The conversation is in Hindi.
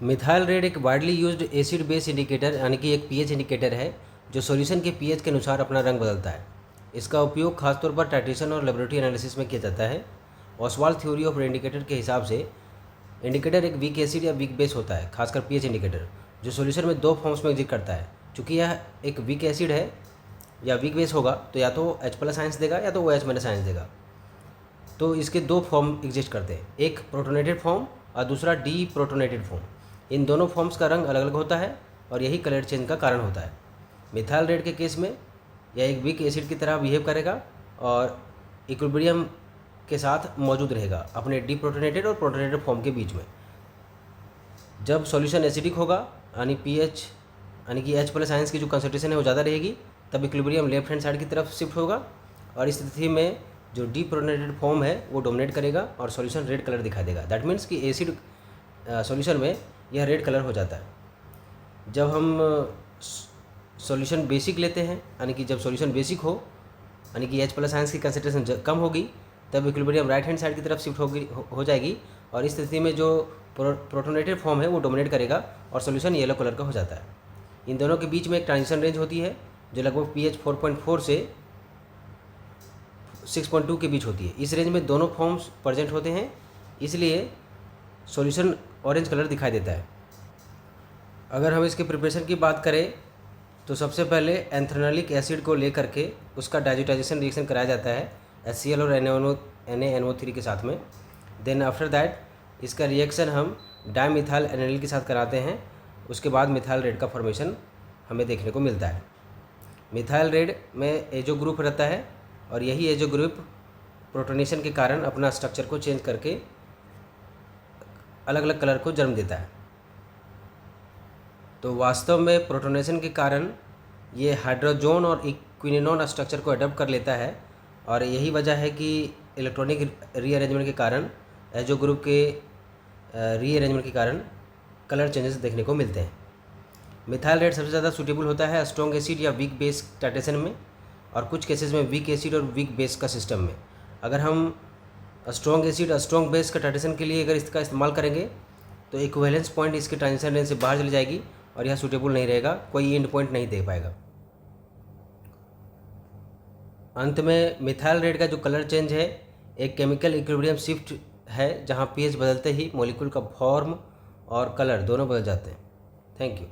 मिथाइल रेड एक widely used acid base indicator यानी कि एक पीएच इंडिकेटर है जो सॉल्यूशन के पीएच के अनुसार अपना रंग बदलता है। इसका उपयोग खासतौर पर टाइट्रेशन और लेबोरेटरी एनालिसिस में किया जाता है। ऑसवाल्ड थ्योरी ऑफ इंडिकेटर के हिसाब से इंडिकेटर एक वीक एसिड या वीक बेस होता है, खासकर पीएच इंडिकेटर, जो सॉल्यूशन में दो फॉर्म्स में एग्जिस्ट करता है। चूँकि यह एक वीक एसिड है या वीक बेस होगा तो या तो H+ आयंस देगा या तो OH- आयंस देगा। तो इसके दो फॉर्म एग्जिस्ट करते हैं, एक प्रोटोनेटेड फॉर्म और दूसरा डी प्रोटोनेटेड फॉर्म। इन दोनों फॉर्म्स का रंग अलग अलग होता है और यही कलर चेंज का कारण होता है। मिथाइल रेड के केस में यह एक वीक एसिड की तरह बिहेव करेगा और इक्विलिब्रियम के साथ मौजूद रहेगा अपने डी प्रोटोनेटेड और प्रोटोनेटेड फॉर्म के बीच में। जब सॉल्यूशन एसिडिक होगा यानी पीएच यानी कि H+ आयंस की जो कंसंट्रेशन है वो ज़्यादा रहेगी, तब इक्विलिब्रियम लेफ्ट हैंड साइड की तरफ शिफ्ट होगा और इस स्थिति में जो डी प्रोटोनेटेड फॉर्म है वो डोमिनेट करेगा और सॉल्यूशन रेड कलर दिखाई देगा। दैट मीन्स कि एसिड सॉल्यूशन में यह रेड कलर हो जाता है। जब हम सॉल्यूशन बेसिक लेते हैं यानी कि जब सॉल्यूशन बेसिक हो यानी कि H+ आयंस की कंसंट्रेशन कम होगी, तब इक्विलिब्रियम राइट हैंड साइड की तरफ शिफ्ट हो जाएगी और इस स्थिति में जो प्रोटोनेटेड फॉर्म है वो डोमिनेट करेगा और सॉल्यूशन येलो कलर का हो जाता है। इन दोनों के बीच में एक ट्रांजिशन रेंज होती है जो लगभग pH 4.4 से 6.2 के बीच होती है। इस रेंज में दोनों फॉर्म्स प्रेजेंट होते हैं, इसलिए सॉल्यूशन ऑरेंज कलर दिखाई देता है। अगर हम इसके प्रिपरेशन की बात करें तो सबसे पहले एंथ्रेनोलिक एसिड को लेकर के उसका डाइज़ोटाइजेशन रिएक्शन कराया जाता है HCl और NaNO3 के साथ में। देन आफ्टर दैट इसका रिएक्शन हम डाईमिथाइल एनिल के साथ कराते हैं। उसके बाद मिथाइल रेड का फॉर्मेशन हमें देखने को मिलता है। मिथाइल रेड में एजो ग्रुप रहता है और यही एजो ग्रुप प्रोटोनेशन के कारण अपना स्ट्रक्चर को चेंज करके अलग अलग कलर को जन्म देता है। तो वास्तव में प्रोटोनेशन के कारण ये हाइड्रोजोन और इक्विनोन स्ट्रक्चर को अडॉप्ट कर लेता है और यही वजह है कि इलेक्ट्रॉनिक रीअरेंजमेंट के कारण एजो ग्रुप के रीअरेंजमेंट के कारण कलर चेंजेस देखने को मिलते हैं। मिथाइल रेड सबसे ज़्यादा सूटेबल होता है स्ट्रॉन्ग एसिड या वीक बेस टाइट्रेशन में और कुछ केसेस में वीक एसिड और वीक बेस का सिस्टम में। अगर हम स्ट्रॉन्ग एसिड और स्ट्रॉन्ग बेस का टाइट्रेशन के लिए अगर इसका इस्तेमाल करेंगे तो इक्विवेलेंस पॉइंट इसके ट्रांजिशन रेंज से बाहर चली जाएगी और यह सूटेबल नहीं रहेगा, कोई एंड पॉइंट नहीं दे पाएगा। अंत में मिथाइल रेड का जो कलर चेंज है एक केमिकल इक्विलिब्रियम शिफ्ट है, जहाँ pH बदलते ही मॉलिक्यूल का फॉर्म और कलर दोनों बदल जाते हैं। Thank you.